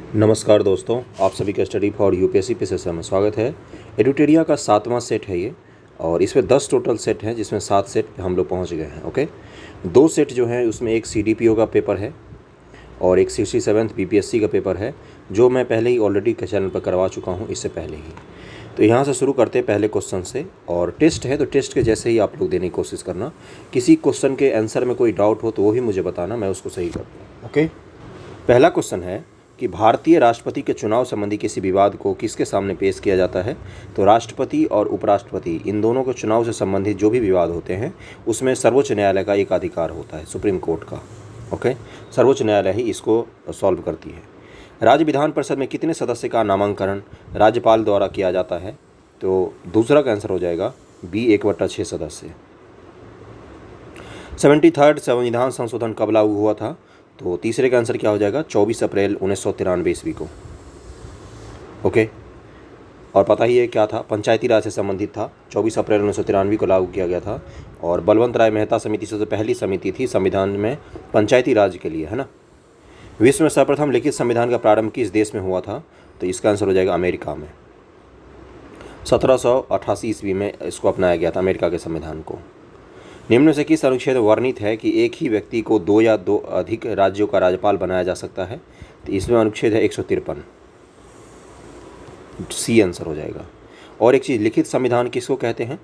नमस्कार दोस्तों, आप सभी का स्टडी फॉर यूपीएससी पे सेशन में स्वागत है। एडुटेरिया का 7वां सेट है ये, और इसमें 10 टोटल सेट हैं, जिसमें 7 सेट पे हम लोग पहुंच गए हैं। ओके, 2 सेट जो हैं उसमें एक सीडीपीओ का पेपर है और एक 67th बीपीएससी का पेपर है, जो मैं पहले ही ऑलरेडी चैनल पर करवा चुका हूँ इससे पहले ही। तो यहाँ से शुरू करते हैं पहले क्वेश्चन से, और टेस्ट है तो टेस्ट के जैसे ही आप लोग देने की कोशिश करना। किसी क्वेश्चन के आंसर में कोई डाउट हो तो वो भी मुझे बताना, मैं उसको सही कर दूँ। ओके, पहला क्वेश्चन है कि भारतीय राष्ट्रपति के चुनाव संबंधी किसी विवाद को किसके सामने पेश किया जाता है। तो राष्ट्रपति और उपराष्ट्रपति इन दोनों के चुनाव से संबंधित जो भी विवाद होते हैं उसमें सर्वोच्च न्यायालय का एक अधिकार होता है, सुप्रीम कोर्ट का। ओके, सर्वोच्च न्यायालय ही इसको सॉल्व करती है। राज्य विधान परिषद में कितने सदस्य का नामांकन राज्यपाल द्वारा किया जाता है। तो दूसरा का आंसर हो जाएगा बी, 1/6 सदस्य। 73rd संविधान संशोधन कब लागू हुआ था। तो तीसरे का आंसर क्या हो जाएगा, 24 अप्रैल 1993 ईस्वी को। ओके, और पता ही है क्या था, पंचायती राज से संबंधित था। 24 अप्रैल 1993 को लागू किया गया था, और बलवंत राय मेहता समिति सबसे पहली समिति थी संविधान में पंचायती राज के लिए, है ना। विश्व में सर्वप्रथम लिखित संविधान का प्रारंभ किस देश में हुआ था। तो इसका आंसर हो जाएगा अमेरिका में। 1788 ईस्वी में इसको अपनाया गया था, अमेरिका के संविधान को। निम्न में से किस अनुच्छेद में वर्णित है कि एक ही व्यक्ति को 2 या 2 अधिक राज्यों का राज्यपाल बनाया जा सकता है। तो इसमें अनुच्छेद है 153, सी आंसर हो जाएगा। और एक चीज़, लिखित संविधान किसको कहते हैं।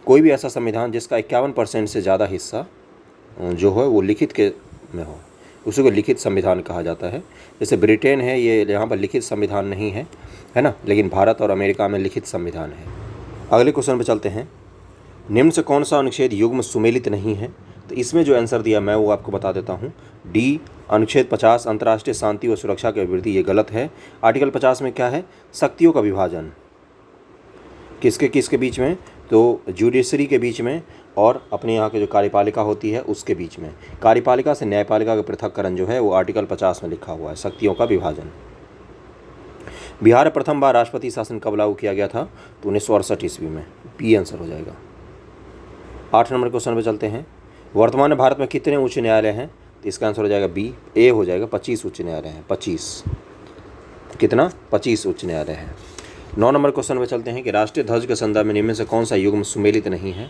कोई भी ऐसा संविधान जिसका 51% से ज़्यादा हिस्सा जो है वो लिखित के में हो, उसी को लिखित संविधान कहा जाता है। जैसे ब्रिटेन है, ये यहाँ पर लिखित संविधान नहीं है, है ना, लेकिन भारत और अमेरिका में लिखित संविधान है। अगले क्वेश्चन पर चलते हैं। निम्न से कौन सा अनुच्छेद युग्म सुमेलित नहीं है। तो इसमें जो आंसर दिया मैं वो आपको बता देता हूँ। डी, अनुच्छेद 50 अंतर्राष्ट्रीय शांति व सुरक्षा की अभिवृद्धि, ये गलत है। आर्टिकल 50 में क्या है, शक्तियों का विभाजन किसके किसके बीच में। तो जुडिशरी के बीच में, और अपने यहाँ के जो कार्यपालिका होती है उसके बीच में। कार्यपालिका से न्यायपालिका का पृथक्करण जो है वो आर्टिकल 50 में लिखा हुआ है, शक्तियों का विभाजन। बिहार में प्रथम बार राष्ट्रपति शासन कब लागू किया गया था। तो 1968 ईस्वी में, बी आंसर हो जाएगा। 8 नंबर क्वेश्चन पे चलते हैं। वर्तमान में भारत में कितने उच्च न्यायालय हैं। तो इसका आंसर हो जाएगा बी, ए हो जाएगा। 25 उच्च न्यायालय हैं, 25। कितना, 25 उच्च न्यायालय हैं। 9 नंबर क्वेश्चन पे चलते हैं कि राष्ट्रीय ध्वज के संदर्भ में निम्न में से कौन सा युग्म सुमेलित नहीं है।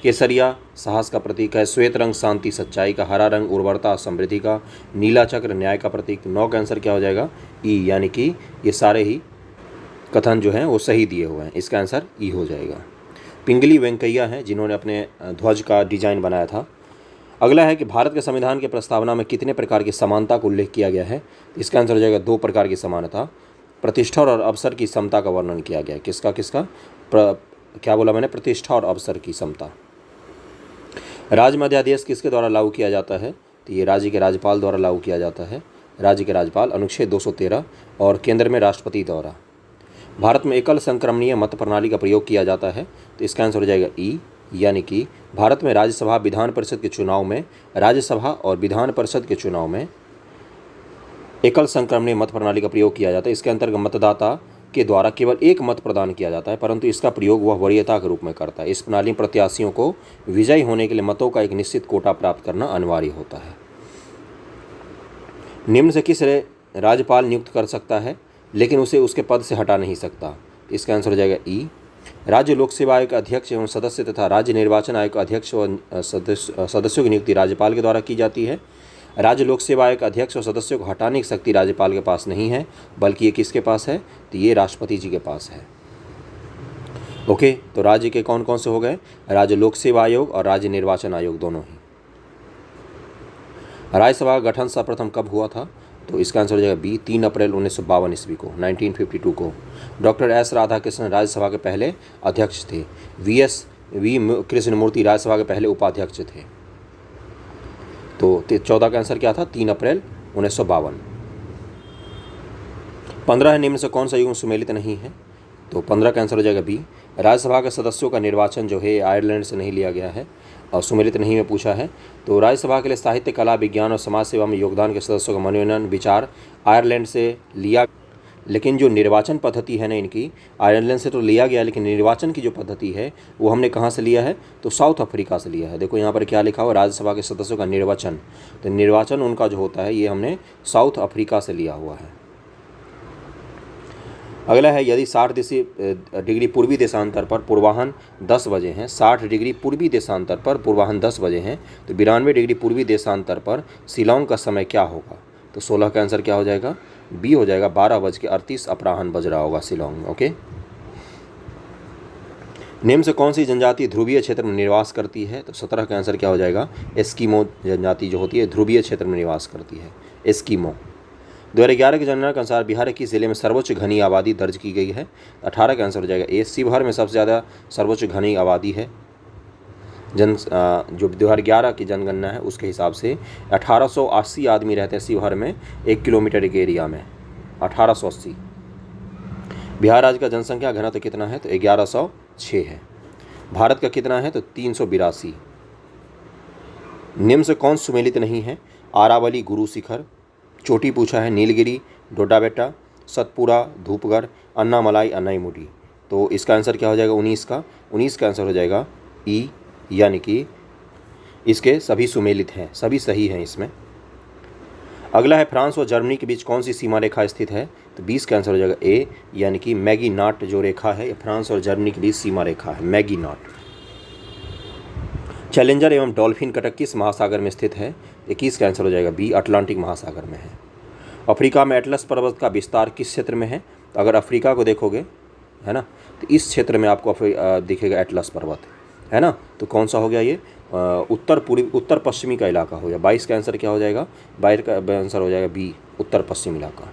केसरिया साहस का प्रतीक है, श्वेत रंग शांति सच्चाई का, हरा रंग उर्वरता समृद्धि का, नीला चक्र न्याय का प्रतीक। 9 का आंसर क्या हो जाएगा, ई, यानी कि ये सारे ही कथन जो हैं वो सही दिए हुए हैं, इसका आंसर ई हो जाएगा। पिंगली वेंकैया हैं जिन्होंने अपने ध्वज का डिजाइन बनाया था। अगला है कि भारत के संविधान की प्रस्तावना में कितने प्रकार की समानता का उल्लेख किया गया है। इसका आंसर हो जाएगा 2 प्रकार की समानता। प्रतिष्ठा और अवसर की समता का वर्णन किया गया है। किसका किसका, क्या बोला मैंने, प्रतिष्ठा और अवसर की समता। राज्य में अध्यादेश किसके द्वारा लागू किया जाता है। तो ये राज्य के राज्यपाल द्वारा लागू किया जाता है, राज्य के राज्यपाल, अनुच्छेद 213, और केंद्र में राष्ट्रपति द्वारा। भारत में एकल संक्रमणीय मत प्रणाली का प्रयोग किया जाता है। तो इसका आंसर हो जाएगा ई, यानी कि भारत में राज्यसभा विधान परिषद के चुनाव में, राज्यसभा और विधान परिषद के चुनाव में एकल संक्रमणीय मत प्रणाली का प्रयोग किया जाता है। इसके अंतर्गत मतदाता के द्वारा केवल एक मत प्रदान किया जाता है, परंतु इसका प्रयोग वह वरीयता के रूप में करता है। इस प्रणाली में प्रत्याशियों को विजयी होने के लिए मतों का एक निश्चित कोटा प्राप्त करना अनिवार्य होता है। निम्न से किस राज्यपाल नियुक्त कर सकता है लेकिन उसे उसके पद से हटा नहीं सकता। इसका आंसर हो जाएगा ई, राज्य लोक सेवा आयोग के अध्यक्ष एवं सदस्य तथा राज्य निर्वाचन आयोग के अध्यक्ष व सदस्यों की नियुक्ति राज्यपाल के द्वारा की जाती है। राज्य लोक सेवा आयोग के अध्यक्ष और सदस्यों को हटाने की शक्ति राज्यपाल के पास नहीं है, बल्कि ये किसके पास है। तो ये राष्ट्रपति जी के पास है। ओके, तो राज्य के कौन कौन से हो गए, राज्य लोक सेवा आयोग और राज्य निर्वाचन आयोग दोनों ही। राज्यसभा का गठन सर्वप्रथम कब हुआ था। तो इसका आंसर हो जाएगा बी, 3 अप्रैल 1952 ईस्वी को, 1952 को। डॉक्टर एस राधाकृष्णन राज्यसभा के पहले अध्यक्ष थे। वी कृष्णमूर्ति राज्यसभा के पहले उपाध्यक्ष थे। तो 14 का आंसर क्या था, 3 अप्रैल 1952। 15 निम्न से कौन सा युग्म सुमेलित नहीं है। तो 15 का आंसर हो जाएगा बी, राज्यसभा के सदस्यों का निर्वाचन जो है आयरलैंड से नहीं लिया गया है, और सुमेलित नहीं में पूछा है। तो राज्यसभा के लिए साहित्य, कला, विज्ञान और समाज सेवा में योगदान के सदस्यों का मनोनयन विचार आयरलैंड से लिया, लेकिन जो निर्वाचन पद्धति है ना इनकी, आयरलैंड से तो लिया गया, लेकिन निर्वाचन की जो पद्धति है वो हमने कहाँ से लिया है। तो साउथ अफ्रीका से लिया है। देखो यहाँ पर क्या लिखा हुआ, राज्यसभा के सदस्यों का निर्वाचन। तो निर्वाचन उनका जो होता है ये हमने साउथ अफ्रीका से लिया हुआ है। अगला है, यदि 60 डिग्री पूर्वी देशांतर पर पूर्वाह्न 10 बजे हैं, 60 डिग्री पूर्वी देशांतर पर पूर्वाह्न 10 बजे हैं, तो 92 डिग्री पूर्वी देशांतर पर शिलांग का समय क्या होगा? तो 16 का आंसर क्या हो जाएगा? बी हो जाएगा, 12:38 अपराह्न बज रहा होगा शिलांग में। ओके। निम्न से कौन सी जनजाति ध्रुवीय क्षेत्र में निवास करती है? तो 17 का आंसर क्या हो जाएगा? एस्किमो जनजाति जो होती है ध्रुवीय क्षेत्र में निवास करती है, एस्किमो। 2011 की जनगणना के अनुसार बिहार के किस जिले में सर्वोच्च घनी आबादी दर्ज की गई है? 18 का आंसर हो जाएगा ए, शिवहर में सबसे ज़्यादा सर्वोच्च घनी आबादी है। जो 2011 की जनगणना है उसके हिसाब से 1880 आदमी रहते हैं शिवहर में 1 किलोमीटर के एरिया में, 1880। बिहार राज्य का जनसंख्या घनत्व कितना है? तो 1106 है। भारत का कितना है? तो 382। निम्न से कौन सुमेलित नहीं है? आरावली, गुरु शिखर, चोटी पूछा है, नीलगिरी, डोडाबेट्टा, सतपुरा, धूपगढ़, अन्नामलाई, अन्नाईमुडी। तो इसका आंसर क्या हो जाएगा? 19 का आंसर हो जाएगा ई, यानी कि इसके सभी सुमेलित हैं, सभी सही हैं इसमें। अगला है, फ्रांस और जर्मनी के बीच कौन सी सीमा रेखा स्थित है? तो 20 का आंसर हो जाएगा ए, यानी कि मैगीनाट जो रेखा है, फ्रांस और जर्मनी के बीच सीमा रेखा है, मैगीनाट। चैलेंजर एवं डॉल्फिन कटक किस महासागर में स्थित है? 21 का आंसर हो जाएगा बी, अटलांटिक महासागर में है। अफ्रीका में एटलस पर्वत का विस्तार किस क्षेत्र में है? तो अगर अफ्रीका को देखोगे, है ना, तो इस क्षेत्र में आपको दिखेगा एटलस पर्वत, है ना। तो कौन सा हो गया ये? उत्तर पश्चिमी का इलाका हो गया। 22 का आंसर क्या हो जाएगा? 22 का आंसर हो जाएगा बी, उत्तर पश्चिम इलाका।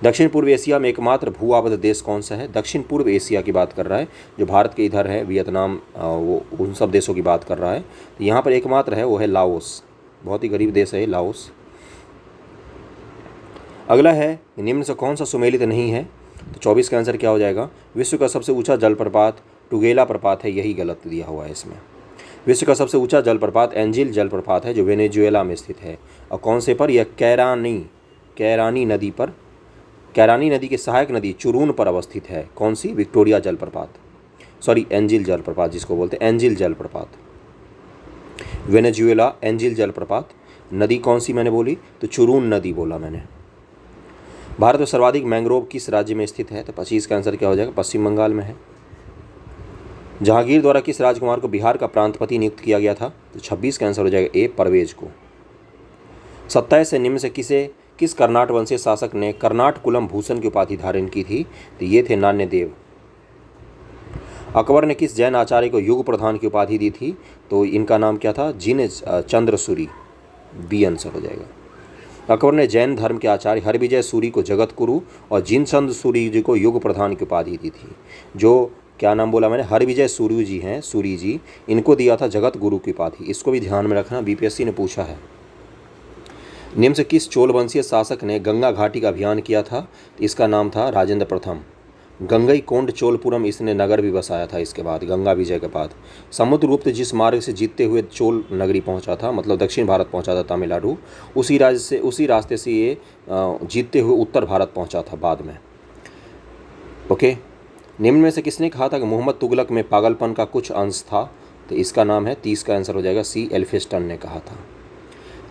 दक्षिण पूर्व एशिया में एकमात्र भू आबद्ध देश कौन सा है? दक्षिण पूर्व एशिया की बात कर रहा है, जो भारत के इधर है, वियतनाम, वो उन सब देशों की बात कर रहा है। तो यहाँ पर एकमात्र है, वो है लाओस, बहुत ही गरीब देश है लाओस। अगला है, निम्न से कौन सा सुमेलित नहीं है? तो 24 का आंसर क्या हो जाएगा? विश्व का सबसे ऊंचा जलप्रपात टुगेला प्रपात है, यही गलत दिया हुआ है इसमें। विश्व का सबसे ऊंचा जलप्रपात एंजिल जलप्रपात है, जो वेनेजुएला में स्थित है। और कौन से पर? यह कैरानी नदी पर, कैरानी नदी की सहायक नदी चुरून पर अवस्थित है। कौन सी? विक्टोरिया जलप्रपात, सॉरी एंजिल जलप्रपात जिसको बोलते हैं, एंजिल जलप्रपात। वेनेजुएला, एंजिल जलप्रपात। नदी कौन सी मैंने बोली? तो चुरून नदी बोला मैंने। भारत में सर्वाधिक मैंग्रोव किस राज्य में स्थित है? तो 25 का आंसर क्या हो जाएगा? पश्चिम बंगाल में है। जहांगीर द्वारा किस राजकुमार को बिहार का प्रांतपति नियुक्त किया गया था? तो 26 का आंसर हो जाएगा ए, परवेज को। 27 से निम्न से किस कर्नाट वंशीय शासक ने कर्नाटकुलम भूषण की उपाधि धारण की थी? तो ये थे नान्यदेव। अकबर ने किस जैन आचार्य को युग प्रधान की उपाधि दी थी? तो इनका नाम क्या था? जिन चंद्र सूरी, बी आंसर हो जाएगा। अकबर ने जैन धर्म के आचार्य हरविजय सूरी को जगत गुरु और जिनचंद सूरी जी को युग प्रधान की उपाधि दी थी। जो क्या नाम बोला मैंने? हरविजय सूरी जी हैं, सूरी जी, इनको दिया था जगत गुरु की उपाधि। इसको भी ध्यान में रखना, बीपीएससी ने पूछा है। निम्न से किस चोल वंशीय शासक ने गंगा घाटी का अभियान किया था? तो इसका नाम था राजेंद्र प्रथम। गंगई कोंड चोलपुरम इसने नगर भी बसाया था इसके बाद, गंगा विजय के बाद। समुद्रगुप्त जिस मार्ग से जीतते हुए चोल नगरी पहुंचा था, मतलब दक्षिण भारत पहुंचा था, तमिलनाडु, उसी रास्ते से ये जीतते हुए उत्तर भारत पहुंचा था बाद में। ओके। निम्न में से किसने कहा था कि मोहम्मद तुगलक में पागलपन का कुछ अंश था? तो इसका नाम है, 30 का आंसर हो जाएगा सी, एल्फिंस्टन ने कहा था।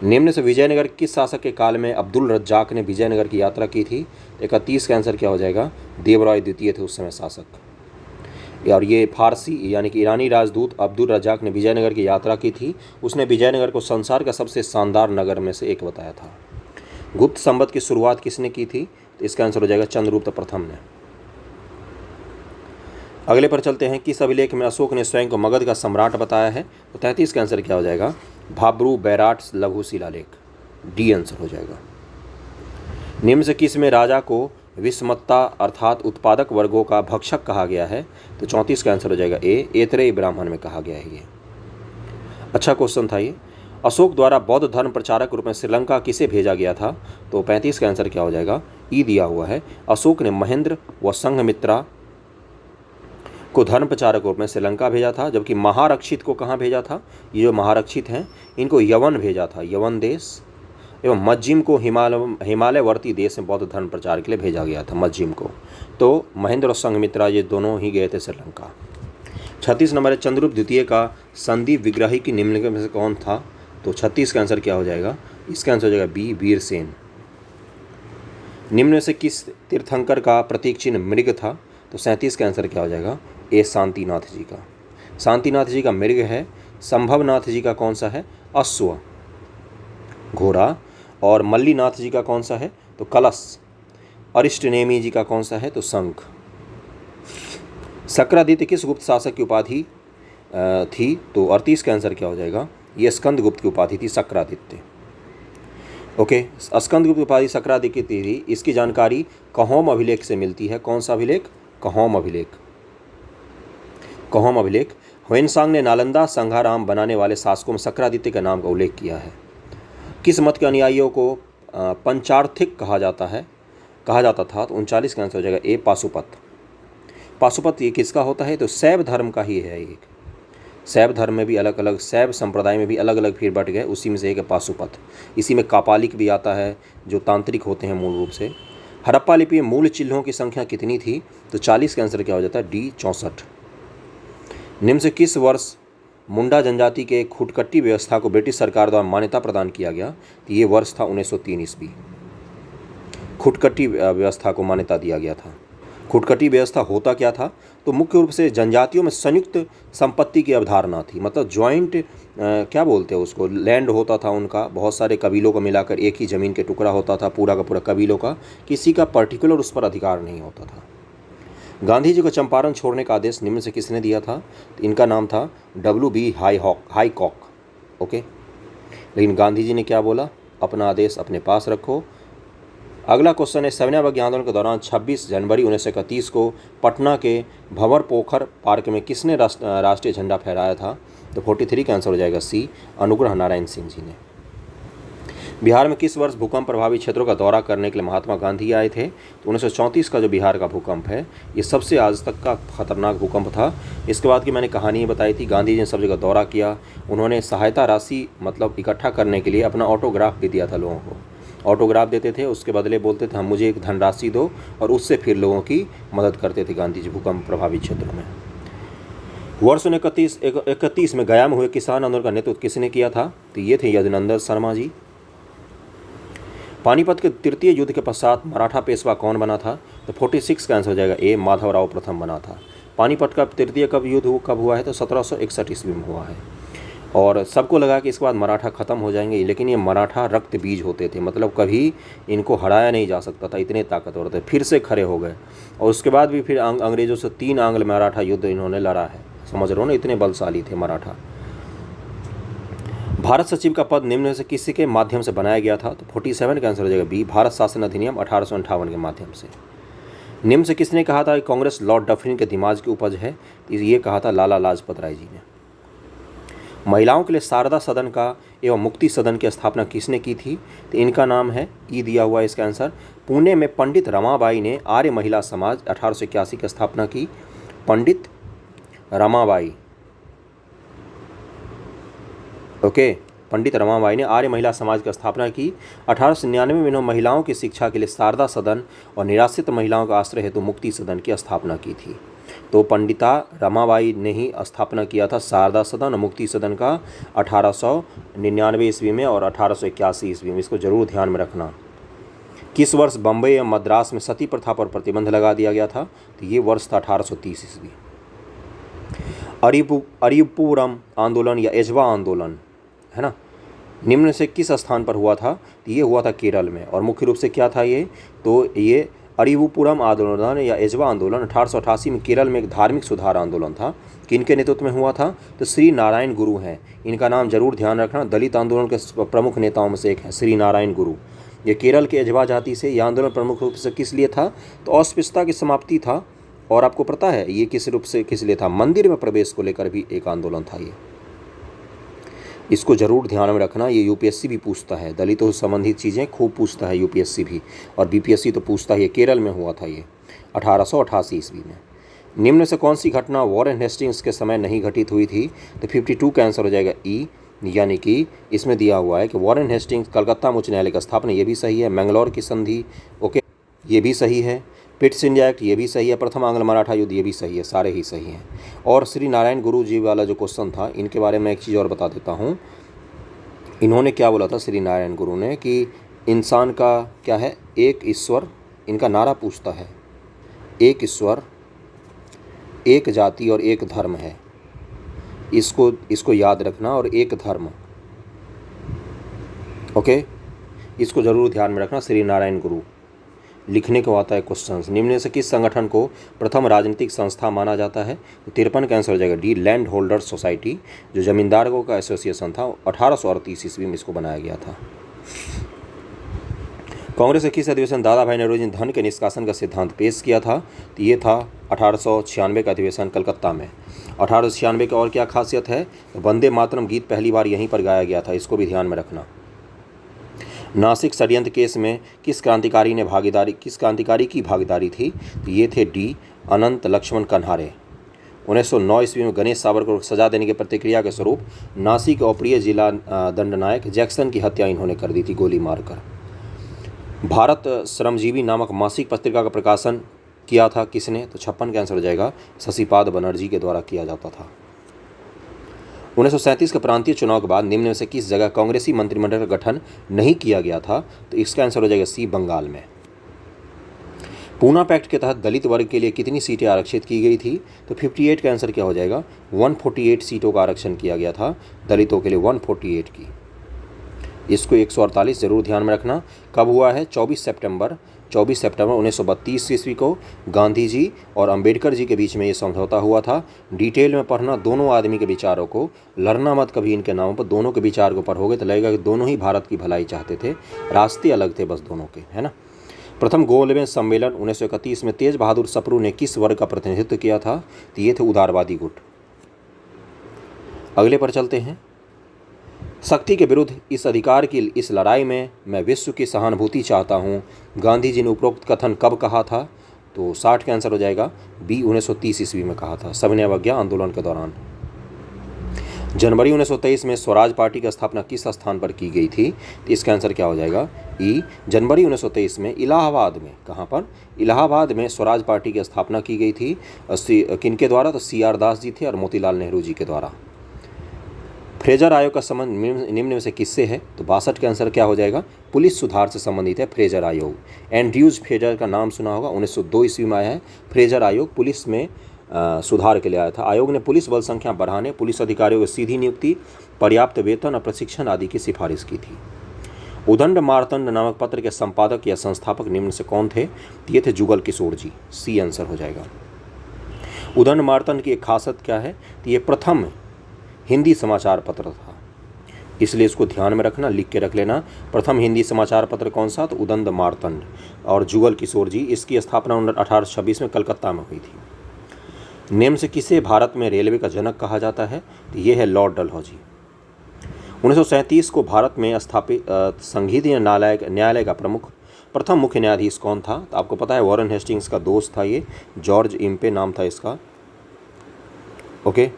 निम्न से विजयनगर किस शासक के काल में अब्दुल रज्जाक ने विजयनगर की यात्रा की थी? 31 का आंसर क्या हो जाएगा? देवराय द्वितीय थे उस समय शासक। और ये फारसी यानी कि ईरानी राजदूत अब्दुल रज्जाक ने विजयनगर की यात्रा की थी। उसने विजयनगर को संसार का सबसे शानदार नगर में से एक बताया था। गुप्त संवत की शुरुआत किसने की थी? तो इसका आंसर हो जाएगा चंद्रगुप्त प्रथम ने। अगले पर चलते हैं, किस अभिलेख में अशोक ने स्वयं को मगध का सम्राट बताया है? तो 33 का आंसर क्या हो जाएगा? भाब्रू बैराट लघु शिलालेख, डी आंसर हो जाएगा। निम्न से किस में राजा को विषमत्ता अर्थात उत्पादक वर्गों का भक्षक कहा गया है? तो 34 का आंसर हो जाएगा ए, ऐतरेय ब्राह्मण में कहा गया है ये। अच्छा क्वेश्चन था ये। अशोक द्वारा बौद्ध धर्म प्रचारक रूप में श्रीलंका किसे भेजा गया था? तो 35 का आंसर क्या हो जाएगा? ई दिया हुआ है। अशोक ने महेंद्र व संघमित्रा को धर्म प्रचारक रूप में श्रीलंका भेजा था, जबकि महारक्षित को कहाँ भेजा था? ये जो महारक्षित हैं इनको यवन भेजा था, यवन देश, एवं मज्जिम को हिमालयवर्ती देश में बौद्ध धर्म प्रचार के लिए भेजा गया था, मज्जिम को। तो महेंद्र और संघमित्रा ये दोनों ही गए थे श्रीलंका। 36 नंबर है, चंद्रगुप्त द्वितीय का संदीप विग्रही की निम्नलिखित में से कौन था? तो 36 का आंसर क्या हो जाएगा? इसका आंसर हो जाएगा बी, वीरसेन। निम्न में से किस तीर्थंकर का प्रतीक चिन्ह मृग था? तो 37 का आंसर क्या हो जाएगा? ए शांतिनाथ जी का। शांतिनाथ जी का मृग है। संभवनाथ जी का कौन सा है? अश्व, घोड़ा। और मल्लीनाथ जी का कौन सा है? तो कलश। अरिष्टनेमी जी का कौन सा है? तो शंख। शक्रादित्य किस गुप्त शासक की उपाधि थी? तो 38 का आंसर क्या हो जाएगा? ये स्कंदगुप्त की उपाधि थी, शक्रादित्य। ओके, स्कंदगुप्त उपाधि शक्रादित्य की थी। इसकी जानकारी कहोम अभिलेख से मिलती है। कौन सा अभिलेख? कहोम अभिलेख। कहोम अभिलेख। ह्वेनसांग ने नालंदा संघाराम बनाने वाले शासकों में शक्रादित्य के नाम का उल्लेख किया है। किस मत के अनुयायियों को पंचार्थिक कहा जाता था? तो 39 का आंसर हो जाएगा ए पाशुपत। पाशुपत ये किसका होता है? तो शैव धर्म का ही है। एक शैव धर्म में भी अलग अलग, शैव संप्रदाय में भी अलग अलग फिर बट गए, उसी में से एक है पाशुपत। इसी में कापालिक भी आता है, जो तांत्रिक होते हैं मूल रूप से। हड़प्पा लिपि में मूल चिन्हों की संख्या कितनी थी? तो 40 का आंसर क्या हो जाता है? डी 64। निम्न से किस वर्ष मुंडा जनजाति के खुटकट्टी व्यवस्था को ब्रिटिश सरकार द्वारा मान्यता प्रदान किया गया? तो ये वर्ष था 1903 ईस्वी। खुटकट्टी व्यवस्था को मान्यता दिया गया था। खुटकट्टी व्यवस्था होता क्या था? तो मुख्य रूप से जनजातियों में संयुक्त संपत्ति की अवधारणा थी। मतलब ज्वाइंट क्या बोलते हैं उसको, लैंड होता था उनका, बहुत सारे कबीलों को मिलाकर एक ही ज़मीन के टुकड़ा होता था, पूरा का पूरा कबीलों का, किसी का पर्टिकुलर उस पर अधिकार नहीं होता था। गांधी जी को चंपारण छोड़ने का आदेश निम्न से किसने दिया था? तो इनका नाम था WB हाईकॉक। ओके, लेकिन गांधी जी ने क्या बोला? अपना आदेश अपने पास रखो। अगला क्वेश्चन है, सविनय अवज्ञा आंदोलन के दौरान 26 जनवरी 1931 को पटना के भंवर पोखर पार्क में किसने राष्ट्रीय झंडा फहराया था? तो 43 का आंसर हो जाएगा सी, अनुग्रह नारायण सिंह जी ने। बिहार में किस वर्ष भूकंप प्रभावित क्षेत्रों का दौरा करने के लिए महात्मा गांधी आए थे? तो 1934 का जो बिहार का भूकंप है, ये सबसे आज तक का खतरनाक भूकंप था। इसके बाद की मैंने कहानी बताई थी, गांधी जी ने सब जगह दौरा किया। उन्होंने सहायता राशि मतलब इकट्ठा करने के लिए अपना ऑटोग्राफ भी दिया था लोगों को। ऑटोग्राफ देते थे, उसके बदले बोलते थे हम मुझे एक धनराशि दो, और उससे फिर लोगों की मदद करते थे गांधी जी भूकंप प्रभावित क्षेत्रों में। वर्ष 1931 में गया में हुए किसान आंदोलन का नेतृत्व किसने किया था? तो ये थे यदुनंदन शर्मा जी। पानीपत के तृतीय युद्ध के पश्चात मराठा पेशवा कौन बना था? तो 46 का आंसर हो जाएगा ए, माधवराव प्रथम बना था। पानीपत का तृतीय युद्ध कब हुआ है? तो 1761 ईस्वी में हुआ है। और सबको लगा कि इसके बाद मराठा ख़त्म हो जाएंगे, लेकिन ये मराठा रक्त बीज होते थे, मतलब कभी इनको हराया नहीं जा सकता था, इतने ताकतवर थे। फिर से खड़े हो गए, और उसके बाद भी फिर अंग्रेज़ों से 3 आंग्ल मराठा युद्ध इन्होंने लड़ा है। समझ रहे हो ना, इतने बलशाली थे मराठा। भारत सचिव का पद निम्न में से किसी के माध्यम से बनाया गया था? तो 47 का आंसर हो जाएगा बी, भारत शासन अधिनियम 1858 के माध्यम से। निम्न से किसने कहा था कि कांग्रेस लॉर्ड डफरिन के दिमाग की उपज है? ये कहा था लाला लाजपत राय जी ने। महिलाओं के लिए शारदा सदन का एवं मुक्ति सदन की स्थापना किसने की थी? तो इनका नाम है, ई दिया हुआ है इसका आंसर, पुणे में पंडित रमाबाई ने आर्य महिला समाज 1881 की स्थापना की। पंडित रमाबाई, ओके, पंडित रमाबाई ने आर्य महिला समाज की स्थापना की। 1899 में इन्होंने महिलाओं की शिक्षा के लिए शारदा सदन और निराश्रित महिलाओं का आश्रय हेतु मुक्ति सदन की स्थापना की थी। तो पंडिता रमाबाई ने ही स्थापना किया था शारदा सदन और मुक्ति सदन का 1899 ईस्वी में और 1881 ईस्वी में। इसको जरूर ध्यान में रखना। किस वर्ष बम्बई या मद्रास में सती प्रथा पर प्रतिबंध लगा दिया गया था? तो ये वर्ष था 1830 ईस्वी। अरिपुरम आंदोलन या एजवा आंदोलन है ना, निम्न से किस स्थान पर हुआ था? तो ये हुआ था केरल में। और मुख्य रूप से क्या था ये? तो ये अरिपुरम आंदोलन या एजवा आंदोलन 1888 में केरल में एक धार्मिक सुधार आंदोलन था। किनके नेतृत्व में हुआ था? तो श्री नारायण गुरु हैं, इनका नाम जरूर ध्यान रखना। दलित आंदोलन के प्रमुख नेताओं में से एक है श्री नारायण गुरु। ये केरल के एजवा जाति से यह आंदोलन प्रमुख रूप से किस लिए था? तो अस्पृश्यता की समाप्ति था। और आपको पता है ये किस रूप से किस लिए था? मंदिर में प्रवेश को लेकर भी एक आंदोलन था ये। इसको जरूर ध्यान में रखना, ये यूपीएससी भी पूछता है, दलितों से संबंधित चीज़ें खूब पूछता है यूपीएससी भी, और बीपीएससी तो पूछता है। केरल में हुआ था ये 1888 ईस्वी में। निम्न से कौन सी घटना वॉरेन हेस्टिंग्स के समय नहीं घटित हुई थी? तो 52 का आंसर हो जाएगा ई, यानी कि इसमें दिया हुआ है कि वॉरेन हेस्टिंग्स कलकत्ता उच्च न्यायालय का स्थापना, ये भी सही है। मैंगलोर की संधि, ओके, ये भी सही है। पिट्स इंडिया एक्ट, ये भी सही है। प्रथम आंग्ल मराठा युद्ध, ये भी सही है, सारे ही सही हैं। और श्री नारायण गुरु जी वाला जो क्वेश्चन था, इनके बारे में एक चीज़ और बता देता हूँ। इन्होंने क्या बोला था श्री नारायण गुरु ने कि इंसान का क्या है? एक ईश्वर इनका नारा पूछता है एक ईश्वर, एक जाति और एक धर्म है। इसको याद रखना, और एक धर्म, ओके, इसको जरूर ध्यान में रखना। श्री नारायण गुरु लिखने को आता है क्वेश्चंस। निम्न में से किस संगठन को प्रथम राजनीतिक संस्था माना जाता है? तो 53 का आंसर हो जाएगा डी, लैंड होल्डर्स सोसाइटी, जो जमींदारों का एसोसिएशन था। 1838 ईस्वी में इसको बनाया गया था। कांग्रेस के किस अधिवेशन दादा भाई नौरोजी ने धन के निष्कासन का सिद्धांत पेश किया था? तो ये था 1896 का अधिवेशन कलकत्ता में। 1896 की और क्या खासियत है? वंदे मातरम गीत पहली बार यहीं पर गाया गया था, इसको भी ध्यान में रखना। नासिक षड्यंत्र केस में किस क्रांतिकारी की भागीदारी थी? तो ये थे डी, अनंत लक्ष्मण कन्हारे। 1909 ईस्वी में गणेश सावरकर को सजा देने की प्रतिक्रिया के स्वरूप नासिक अप्रिय जिला दंडनायक जैक्सन की हत्या इन्होंने कर दी थी गोली मारकर। भारत श्रमजीवी नामक मासिक पत्रिका का प्रकाशन किया था किसने? तो 56 का आंसर हो जाएगा शशिपाद बनर्जी के द्वारा किया जाता था। 1937 के प्रांतीय चुनाव के बाद निम्न में से किस जगह कांग्रेसी मंत्रिमंडल का गठन नहीं किया गया था? तो इसका आंसर हो जाएगा सी, बंगाल में। पूना पैक्ट के तहत दलित वर्ग के लिए कितनी सीटें आरक्षित की गई थी? तो 58 का आंसर क्या हो जाएगा? 148 सीटों का आरक्षण किया गया था दलितों के लिए, 148 की। इसको 148 जरूर ध्यान में रखना। कब हुआ है? 24 सितंबर 1932 ईस्वी को गांधी जी और अंबेडकर जी के बीच में ये समझौता हुआ था। डिटेल में पढ़ना दोनों आदमी के विचारों को, लड़ना मत कभी इनके नामों पर। दोनों के विचार को पढ़ोगे तो लगेगा कि दोनों ही भारत की भलाई चाहते थे, रास्ते अलग थे बस दोनों के, है ना। प्रथम गोलमेज सम्मेलन 1931 में तेज बहादुर सप्रू ने किस वर्ग का प्रतिनिधित्व किया था? तो ये थे उदारवादी गुट। अगले पर चलते हैं। शक्ति के विरुद्ध इस अधिकार की इस लड़ाई में मैं विश्व की सहानुभूति चाहता हूँ, गांधी जी ने उपरोक्त कथन कब कहा था? तो 60 का आंसर हो जाएगा बी, 1930 ईस्वी में कहा था, सविनय अवज्ञा आंदोलन के दौरान। जनवरी 1923 में स्वराज पार्टी की स्थापना किस स्थान पर की गई थी? तो इसका आंसर क्या हो जाएगा? ई, जनवरी 1923 में इलाहाबाद में। कहाँ पर? इलाहाबाद में स्वराज पार्टी की स्थापना की गई थी। किनके द्वारा? तो सी आर दास जी थे और मोतीलाल नेहरू जी के द्वारा। फ्रेजर आयोग का संबंध निम्न में से किससे है? तो 62 का आंसर क्या हो जाएगा? पुलिस सुधार से संबंधित है फ्रेजर आयोग। एंड्रयूज फ्रेजर का नाम सुना होगा, 1902 ईस्वी में आया है। फ्रेजर आयोग पुलिस में सुधार के लिए आया था। आयोग ने पुलिस बल संख्या बढ़ाने, पुलिस अधिकारियों की सीधी नियुक्ति, पर्याप्त वेतन और प्रशिक्षण आदि की सिफारिश की थी। उदंड मार्तंड नामक पत्र के संपादक या संस्थापक निम्न से कौन थे? ये थे जुगल किशोर जी, सी आंसर हो जाएगा। उदंड मार्तंड की एक खासियत क्या है? तो ये प्रथम हिंदी समाचार पत्र था, इसलिए इसको ध्यान में रखना, लिख के रख लेना। प्रथम हिंदी समाचार पत्र कौन सा? तो उदंड मार्तंड और जुगल किशोर जी। इसकी स्थापना 1826 में कलकत्ता में हुई थी। निम्न से किसे भारत में रेलवे का जनक कहा जाता है? तो ये है लॉर्ड डलहौजी। 1937 को भारत में स्थापित संघीय न्यायालय का प्रथम मुख्य न्यायाधीश कौन था? तो आपको पता है वॉरेन हेस्टिंग्स का दोस्त था ये, जॉर्ज इम्पे नाम था इसका। ओके,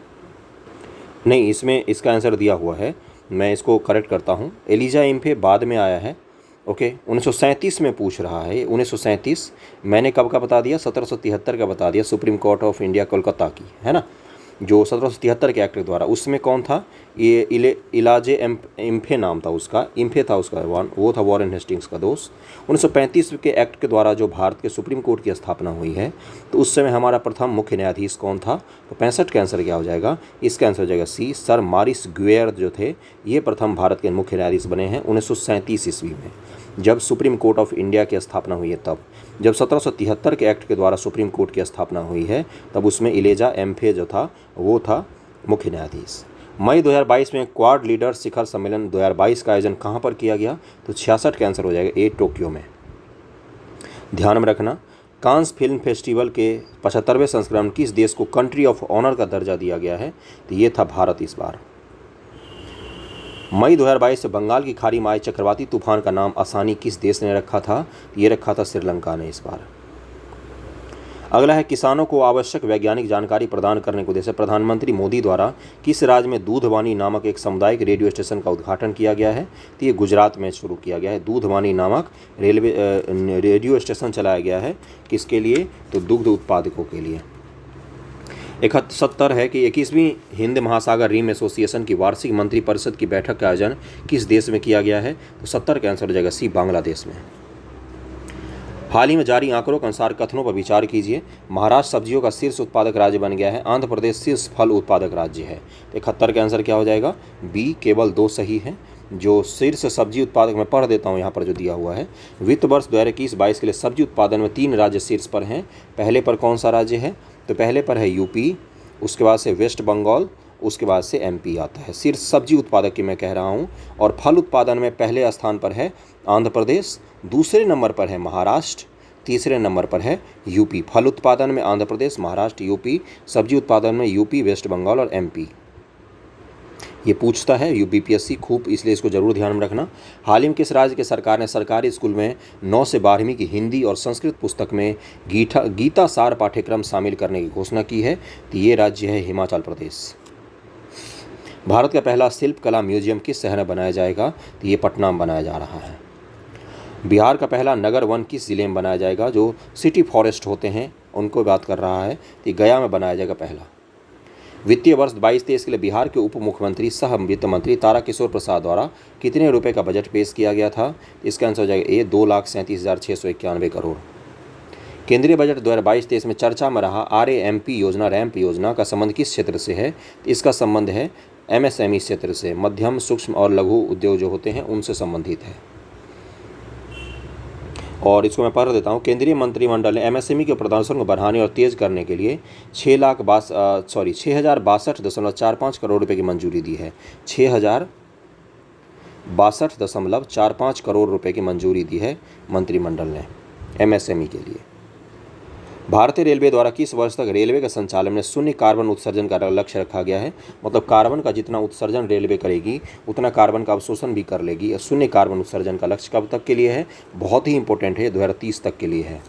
नहीं, इसमें इसका आंसर दिया हुआ है, मैं इसको करेक्ट करता हूँ। एलिजा इम्फे बाद में आया है। ओके, 1937 में पूछ रहा है। 1937 मैंने कब का बता दिया? 1773 का बता दिया, supreme court of India Kolkata की, है ना, जो 1773 के एक्ट के द्वारा। उसमें कौन था? ये इलाजे इम्फे नाम था उसका, इम्फे था उसका, वो था वॉरेन हेस्टिंग्स का दोस्त। 1935 के एक्ट के द्वारा जो भारत के सुप्रीम कोर्ट की स्थापना हुई है, तो उस समय हमारा प्रथम मुख्य न्यायाधीश कौन था? तो 65 का आंसर क्या हो जाएगा? इसका आंसर हो जाएगा सी, सर मॉरिस ग्वेयर जो थे, ये प्रथम भारत के मुख्य न्यायाधीश बने हैं 1937 ईस्वी में, जब सुप्रीम कोर्ट ऑफ इंडिया की स्थापना हुई है। तब जब 1773 के एक्ट के द्वारा सुप्रीम कोर्ट की स्थापना हुई है, तब उसमें इलेजा एम्फे जो था वो था मुख्य न्यायाधीश। मई 2022 में क्वाड लीडर शिखर सम्मेलन 2022 का आयोजन कहाँ पर किया गया? तो 66 का आंसर हो जाएगा ए, टोक्यो में। ध्यान में रखना, कांस फिल्म फेस्टिवल के 75वें संस्करण किस देश को कंट्री ऑफ ऑनर का दर्जा दिया गया है? तो ये था भारत इस बार। मई 2022 से बंगाल की खाड़ी में आए चक्रवाती तूफान का नाम आसानी किस देश ने रखा था? ये रखा था श्रीलंका ने इस बार। अगला है, किसानों को आवश्यक वैज्ञानिक जानकारी प्रदान करने के उद्देश्य से प्रधानमंत्री मोदी द्वारा किस राज्य में दूधवानी नामक एक सामुदायिक रेडियो स्टेशन का उद्घाटन किया गया है? तो ये गुजरात में शुरू किया गया है। दूधवानी नामक रेडियो स्टेशन चलाया गया है, किसके लिए? तो दुग्ध उत्पादकों के लिए। 71 है कि 21वीं हिंद महासागर रिम एसोसिएशन की वार्षिक मंत्रिपरिषद की बैठक का आयोजन किस देश में किया गया है? तो 70 का आंसर हो जाएगा सी, बांग्लादेश में। हाल ही में जारी आंकड़ों के अनुसार कथनों पर विचार कीजिए। महाराष्ट्र सब्जियों का शीर्ष उत्पादक राज्य बन गया है। आंध्र प्रदेश शीर्ष फल उत्पादक राज्य है। तो 71 का आंसर क्या हो जाएगा? बी। केवल 2 सही है। जो शीर्ष सब्जी उत्पादक, मैं पढ़ देता हूँ यहाँ पर जो दिया हुआ है। वित्त वर्ष 2021-22 के लिए सब्जी उत्पादन में 3 राज्य शीर्ष पर हैं। पहले पर कौन सा राज्य है? तो पहले पर है यूपी, उसके बाद से वेस्ट बंगाल, उसके बाद से एमपी आता है। शीर्ष सब्जी उत्पादक की मैं कह रहा हूँ। और फल उत्पादन में पहले स्थान पर है आंध्र प्रदेश, दूसरे नंबर पर है महाराष्ट्र, तीसरे नंबर पर है यूपी। फल उत्पादन में आंध्र प्रदेश, महाराष्ट्र, यूपी। सब्जी उत्पादन में यूपी, वेस्ट बंगाल और एमपी। ये पूछता है यूपीपीएससी खूब, इसलिए इसको जरूर ध्यान में रखना। हाल ही में किस राज्य की सरकार ने सरकारी स्कूल में 9 से 12वीं की हिंदी और संस्कृत पुस्तक में गीता सार पाठ्यक्रम शामिल करने की घोषणा की है? तो ये राज्य है हिमाचल प्रदेश। भारत का पहला शिल्प कला म्यूजियम किस शहर में बनाया जाएगा? तो ये पटना में बनाया जा रहा है। बिहार का पहला नगर वन किस जिले में बनाया जाएगा? जो सिटी फॉरेस्ट होते हैं उनको बात कर रहा है, तो गया में बनाया जाएगा पहला। वित्तीय वर्ष 22-23 के लिए बिहार के उप मुख्यमंत्री सह वित्त मंत्री ताराकिशोर प्रसाद द्वारा कितने रुपए का बजट पेश किया गया था? इसका आंसर हो जाएगा ए। 2,37,691 करोड़। केंद्रीय बजट 2022-23 में चर्चा में रहा RAMP योजना, रैंप योजना का संबंध किस क्षेत्र से है? इसका संबंध है MSME क्षेत्र से, मध्यम सूक्ष्म और लघु उद्योग जो होते हैं उनसे संबंधित है। और इसको मैं पढ़ देता हूँ। केंद्रीय मंत्रिमंडल ने MSME के प्रदर्शन को बढ़ाने और तेज करने के लिए 6,062.45 करोड़ रुपए की मंजूरी दी है। 6,062.45 करोड़ रुपए की मंजूरी दी है मंत्रिमंडल ने MSME के लिए। भारतीय रेलवे द्वारा किस वर्ष तक रेलवे के संचालन में शून्य कार्बन उत्सर्जन का लक्ष्य रखा गया है? मतलब कार्बन का जितना उत्सर्जन रेलवे करेगी उतना कार्बन का अवशोषण भी कर लेगी। शून्य कार्बन उत्सर्जन का लक्ष्य कब तक के लिए है? बहुत ही इंपॉर्टेंट है, 2030 तक के लिए है।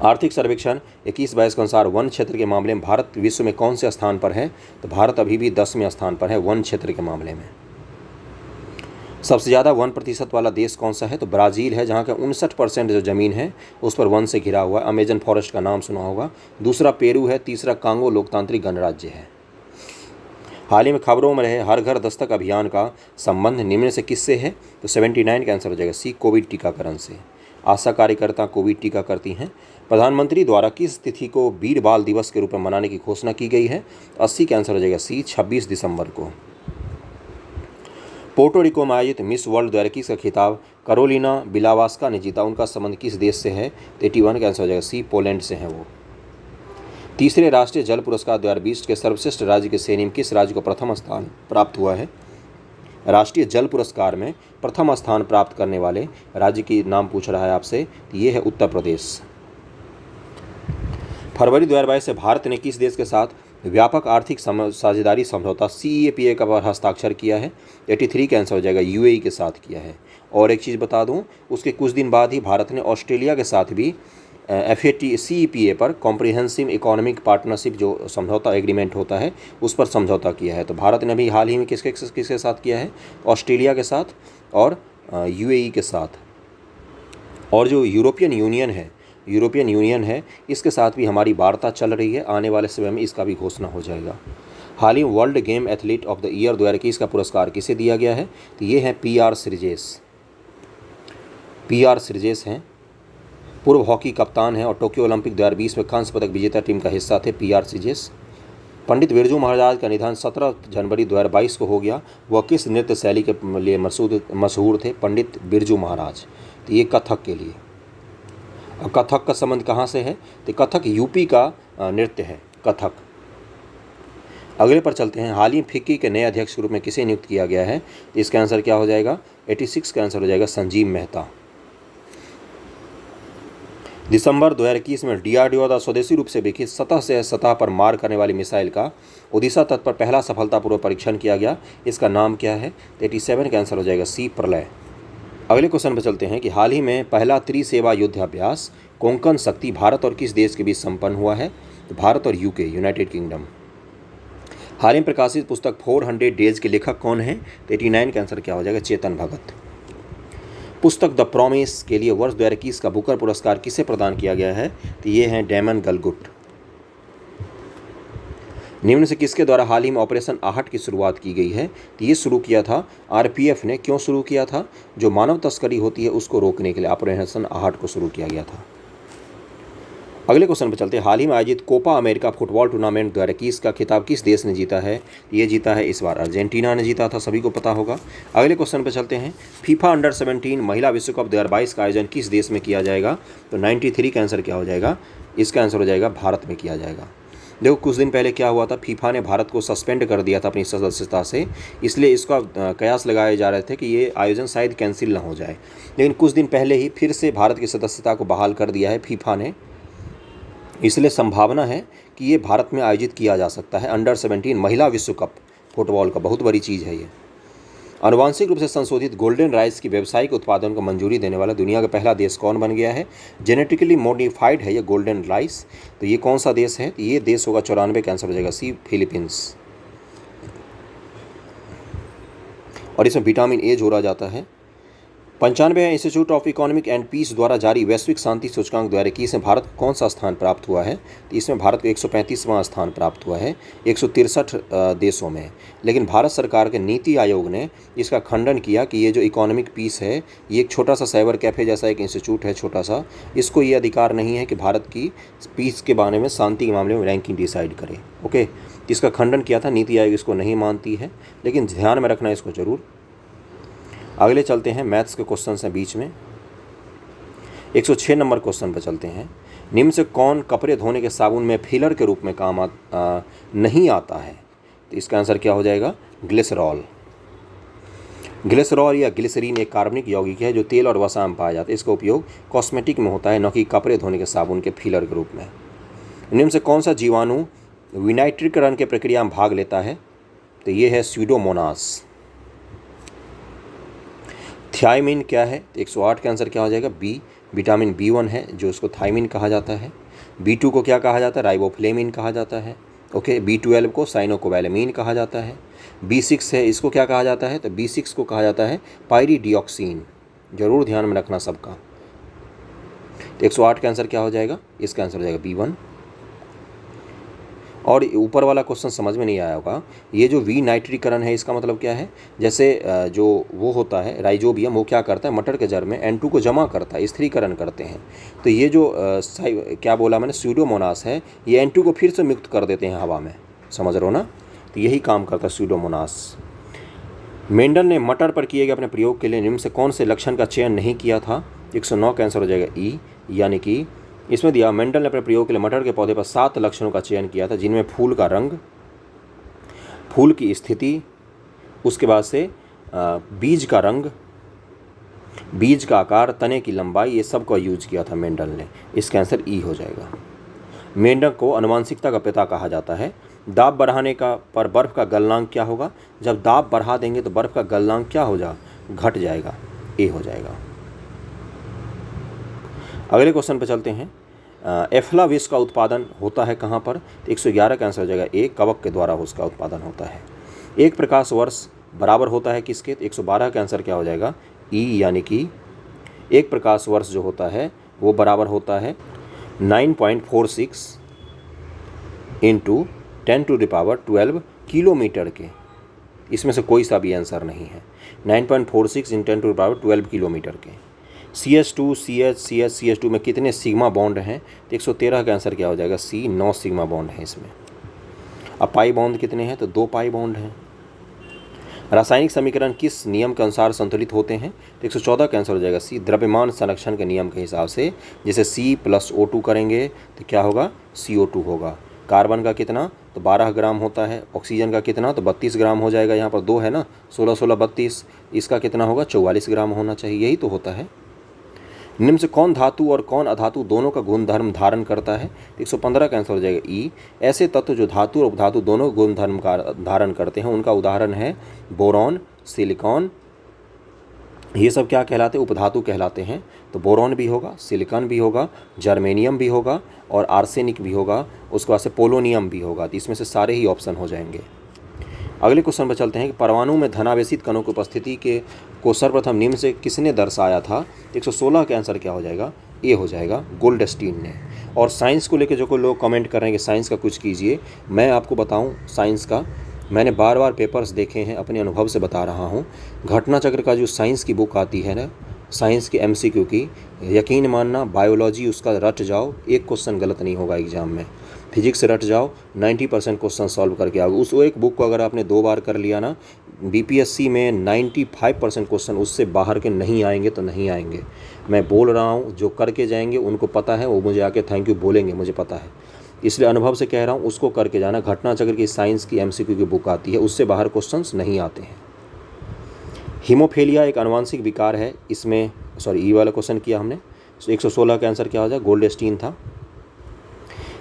आर्थिक सर्वेक्षण 21-22 के अनुसार वन क्षेत्र के मामले में भारत विश्व में कौन से स्थान पर है? तो भारत अभी भी 10वें स्थान पर है वन क्षेत्र के मामले में। सबसे ज़्यादा 1% वाला देश कौन सा है? तो ब्राज़ील है, जहाँ का 59% जो ज़मीन है उस पर वन से घिरा हुआ है। अमेजन फॉरेस्ट का नाम सुना होगा। दूसरा पेरू है, तीसरा कांगो लोकतांत्रिक गणराज्य है। हाल ही में खबरों में रहे हर घर दस्तक अभियान का संबंध निम्न से किससे है? तो 79 का आंसर हो जाएगा सी। कोविड टीकाकरण से। आशा कार्यकर्ता कोविड टीका करती हैं। प्रधानमंत्री द्वारा किस तिथि को वीर बाल दिवस के रूप में मनाने की घोषणा की गई है? 80 का आंसर हो जाएगा सी। 26 दिसंबर को। पोर्टो रिको में आयोजित मिस वर्ल्ड 2021 का खिताब करोलिना बिलावास्का ने जीता। उनका संबंध किस देश से है? 81 का आंसर हो जाएगा सी। पोलैंड से हैं वो। तीसरे राष्ट्रीय जल पुरस्कार 2020 के सर्वश्रेष्ठ राज्य की श्रेणी में किस राज्य को प्रथम स्थान प्राप्त हुआ है? राष्ट्रीय जल पुरस्कार में प्रथम स्थान प्राप्त करने वाले राज्य की नाम पूछ रहा है आपसे, तो ये है उत्तर प्रदेश। फरवरी 2022 से भारत ने किस देश के साथ व्यापक आर्थिक साझेदारी समझौता CEPA का पर हस्ताक्षर किया है? 83 का आंसर हो जाएगा UAE के साथ किया है। और एक चीज़ बता दूं, उसके कुछ दिन बाद ही भारत ने ऑस्ट्रेलिया के साथ भी CEPA पर कॉम्प्रिहेंसिव इकोनॉमिक पार्टनरशिप जो समझौता एग्रीमेंट होता है उस पर समझौता किया है। तो भारत ने भी हाल ही में किसके साथ किया है? ऑस्ट्रेलिया के साथ और UAE के साथ। और जो यूरोपियन यूनियन है इसके साथ भी हमारी वार्ता चल रही है। आने वाले समय में इसका भी घोषणा हो जाएगा। हाल ही world game athlete of the year 2021 का पुरस्कार किसे दिया गया है? तो ये है PR श्रीजेश हैं। पूर्व हॉकी कप्तान हैं और टोक्यो ओलंपिक 2020 में कांस्य पदक विजेता टीम का हिस्सा थे PR श्रीजेश। पंडित बिरजू महाराज का निधन 17 जनवरी 2022 को हो गया। वह किस नृत्य शैली के लिए मशहूर थे? पंडित बिरजू महाराज। तो ये कथक के लिए। कथक का संबंध कहाँ से है? तो कथक यूपी का नृत्य है कथक। अगले पर चलते हैं। हाल ही फिक्की के नए अध्यक्ष के रूप में किसे नियुक्त किया गया है? तो इसका आंसर क्या हो जाएगा? 86 का आंसर हो जाएगा संजीव मेहता। दिसंबर 2021 में DRDO द्वारा स्वदेशी रूप से विकसित सतह से सतह पर मार करने वाली मिसाइल का ओडिशा तट पर पहला सफलतापूर्वक परीक्षण किया गया। इसका नाम क्या है? 87 का आंसर हो जाएगा सी। प्रलय। अगले क्वेश्चन पर चलते हैं कि हाल ही में पहला त्रिसेवा युद्धाभ्यास कोंकण शक्ति भारत और किस देश के बीच संपन्न हुआ है? तो भारत और UK यूनाइटेड किंगडम। हाल ही में प्रकाशित पुस्तक 400 डेज के लेखक कौन है? तो 89 का आंसर क्या हो जाएगा? चेतन भगत। पुस्तक द प्रॉमिस के लिए वर्ष 2021 का बुकर पुरस्कार किसे प्रदान किया गया है? तो ये हैं डैमन गलगुट। निम्न से किसके द्वारा हाल ही में ऑपरेशन आहट की शुरुआत की गई है? तो ये शुरू किया था आरपीएफ ने। क्यों शुरू किया था? जो मानव तस्करी होती है उसको रोकने के लिए ऑपरेशन आहट को शुरू किया गया था। अगले क्वेश्चन पर चलते हैं। हाल ही में आयोजित कोपा अमेरिका फुटबॉल टूर्नामेंट 2021 का खिताब किस देश ने जीता है? ये जीता है इस बार अर्जेंटीना ने जीता था, सभी को पता होगा। अगले क्वेश्चन पर चलते हैं। फीफा अंडर 17 महिला विश्व कप 2022 का आयोजन किस देश में किया जाएगा? तो 93 का आंसर क्या हो जाएगा? इसका आंसर हो जाएगा भारत में किया जाएगा। देखो कुछ दिन पहले क्या हुआ था, फीफा ने भारत को सस्पेंड कर दिया था अपनी सदस्यता से, इसलिए इसका कयास लगाए जा रहे थे कि ये आयोजन शायद कैंसिल ना हो जाए, लेकिन कुछ दिन पहले ही फिर से भारत की सदस्यता को बहाल कर दिया है फीफा ने। इसलिए संभावना है कि ये भारत में आयोजित किया जा सकता है अंडर 17 महिला विश्व कप फुटबॉल का। बहुत बड़ी चीज़ है ये। आनुवांशिक रूप से संशोधित गोल्डन राइस की व्यावसायिक उत्पादन को मंजूरी देने वाला दुनिया का पहला देश कौन बन गया है? जेनेटिकली मॉडिफाइड है ये गोल्डन राइस, तो ये कौन सा देश है? तो ये देश होगा 94 का आंसर हो जाएगा सी, फिलीपींस। और इसमें विटामिन ए जोड़ा जाता है। 95 institute of economic and peace द्वारा जारी वैश्विक शांति सूचकांक 2021 में भारत को कौन सा स्थान प्राप्त हुआ है? तो इसमें भारत को 135वां स्थान प्राप्त हुआ है 163 देशों में। लेकिन भारत सरकार के नीति आयोग ने इसका खंडन किया कि ये जो इकोनॉमिक पीस है ये एक छोटा सा साइबर कैफ़े जैसा एक इंस्टीट्यूट है छोटा सा, इसको ये अधिकार नहीं है कि भारत की पीस के बारे में, शांति के मामले में रैंकिंग डिसाइड करे। ओके, इसका खंडन किया था, नीति आयोग इसको नहीं मानती है, लेकिन ध्यान में रखना इसको ज़रूर। अगले चलते हैं, मैथ्स के क्वेश्चन हैं बीच में। 106 नंबर क्वेश्चन पर चलते हैं। निम्न से कौन कपड़े धोने के साबुन में फिलर के रूप में काम नहीं आता है? तो इसका आंसर क्या हो जाएगा? ग्लिसरॉल। ग्लिसरॉल या ग्लिसरीन एक कार्बनिक यौगिक है जो तेल और वसा में पाया जाता है। इसका उपयोग कॉस्मेटिक में होता है, न कि कपड़े धोने के साबुन के फिलर के रूप में। निम्न से कौन सा जीवाणु विनाइट्रीकरण की प्रक्रिया में भाग लेता है? तो ये है स्यूडोमोनास। थायमिन क्या है? तो 108 का आंसर क्या हो जाएगा? बी। विटामिन B1 है जो उसको थायमिन कहा जाता है। B2 को क्या कहा जाता है? राइबोफ्लेविन कहा जाता है। ओके, B12 को साइनोकोबैलेमिन कहा जाता है। B6 है, इसको क्या कहा जाता है? तो B6 को कहा जाता है पायरीडिऑक्सिन। जरूर ध्यान में रखना सबका। तो 108 का आंसर क्या हो जाएगा? इसका आंसर हो जाएगा B1। और ऊपर वाला क्वेश्चन समझ में नहीं आया होगा, ये जो विनाइट्रीकरण है इसका मतलब क्या है? जैसे जो वो होता है राइजोबियम, वो क्या करता है? मटर के जड़ में N2 को जमा करता है, स्थिरीकरण करते हैं। तो ये जो क्या बोला मैंने, स्यूडोमोनास है, ये N2 को फिर से मुक्त कर देते हैं हवा में, समझ रहे हो ना? तो यही काम करता है स्यूडोमोनास। मेंडल ने मटर पर किए गए अपने प्रयोग के लिए निम्न से कौन से लक्षण का चयन नहीं किया था? 109 का आंसर हो जाएगा ई, यानी कि इसमें दिया मेंडल ने अपने प्रयोग के लिए मटर के पौधे पर 7 लक्षणों का चयन किया था, जिनमें फूल का रंग, फूल की स्थिति, उसके बाद से बीज का रंग, बीज का आकार, तने की लंबाई, ये सब का यूज किया था मेंडल ने। इसका आंसर ई हो जाएगा। मेंडल को आनुवंशिकता का पिता कहा जाता है। दाब बढ़ाने का पर बर्फ़ का गलनांक क्या होगा? जब दाब बढ़ा देंगे तो बर्फ़ का गलनांक क्या हो जाएगा? घट जाएगा, ए हो जाएगा। अगले क्वेश्चन पर चलते हैं। एफ्ला विष का उत्पादन होता है कहाँ पर? तो 111 का आंसर हो जाएगा ए, कवक के द्वारा उसका उत्पादन होता है। एक प्रकाश वर्ष बराबर होता है किसके? 112 का आंसर क्या हो जाएगा? ई, यानी कि एक प्रकाश वर्ष जो होता है वो बराबर होता है 9.46 इंटू 10⁻12 किलोमीटर के। इसमें से कोई सा भी आंसर नहीं है। 9.46 × 10⁻12 किलोमीटर के। CH2 CH CH CH2 में कितने सिग्मा बॉन्ड हैं? तो 113 का आंसर क्या हो जाएगा? सी, 9 सिग्मा बॉन्ड है इसमें। अब पाई बॉन्ड कितने हैं? तो 2 पाई बॉन्ड हैं। रासायनिक समीकरण किस नियम के अनुसार संतुलित होते हैं? तो 114 का आंसर हो जाएगा सी, द्रव्यमान संरक्षण के नियम के हिसाब से। जैसे C+O2 करेंगे तो क्या होगा? CO2 होगा। कार्बन का कितना? तो 12 ग्राम होता है। ऑक्सीजन का कितना? तो 32 ग्राम हो जाएगा। यहाँ पर 2 है ना, 16 16 32, इसका कितना होगा? 44 ग्राम होना चाहिए। यही तो होता है। निम्न से कौन धातु और कौन अधातु दोनों का गुणधर्म धारण करता है? 115 का आंसर हो जाएगा ई। ऐसे तत्व जो धातु और उपधातु दोनों गुणधर्म का धारण करते हैं उनका उदाहरण है बोरॉन, सिलिकॉन। ये सब क्या कहलाते हैं? उपधातु कहलाते हैं। तो बोरॉन भी होगा, सिलिकॉन भी होगा, जर्मेनियम भी होगा और आर्सेनिक भी होगा, उसके बाद से पोलोनियम भी होगा। तो इसमें से सारे ही ऑप्शन हो जाएंगे। अगले क्वेश्चन पर चलते हैं कि परमाणु में धनावेशित कणों की उपस्थिति को सर्वप्रथम निम्न से किसने दर्शाया था? 116 का आंसर क्या हो जाएगा? ए हो जाएगा, गोल्डस्टीन ने। और साइंस को लेकर जो कोई लोग कमेंट कर रहे हैं कि साइंस का कुछ कीजिए, मैं आपको बताऊं साइंस का, मैंने बार बार पेपर्स देखे हैं, अपने अनुभव से बता रहा हूं। घटना चक्र का जो साइंस की बुक आती है ना, साइंस की MCQ की, यकीन मानना बायोलॉजी उसका रट जाओ, एक क्वेश्चन गलत नहीं होगा एग्जाम में। फिजिक्स से रट जाओ, 90% क्वेश्चन सॉल्व करके आओगे। उस एक बुक को अगर आपने 2 बार कर लिया ना, BPSC में 95% क्वेश्चन उससे बाहर के नहीं आएंगे तो नहीं आएंगे। मैं बोल रहा हूँ, जो करके जाएंगे उनको पता है, वो मुझे आके थैंक यू बोलेंगे, मुझे पता है, इसलिए अनुभव से कह रहा हूँ, उसको करके जाना। घटना चक्र की साइंस की MCQ की बुक आती है, उससे बाहर क्वेश्चंस नहीं आते हैं। हीमोफीलिया एक आनुवांशिक विकार है, इसमें ई वाला क्वेश्चन किया हमने, 116 का आंसर क्या हो जाए, गोल्डस्टीन था।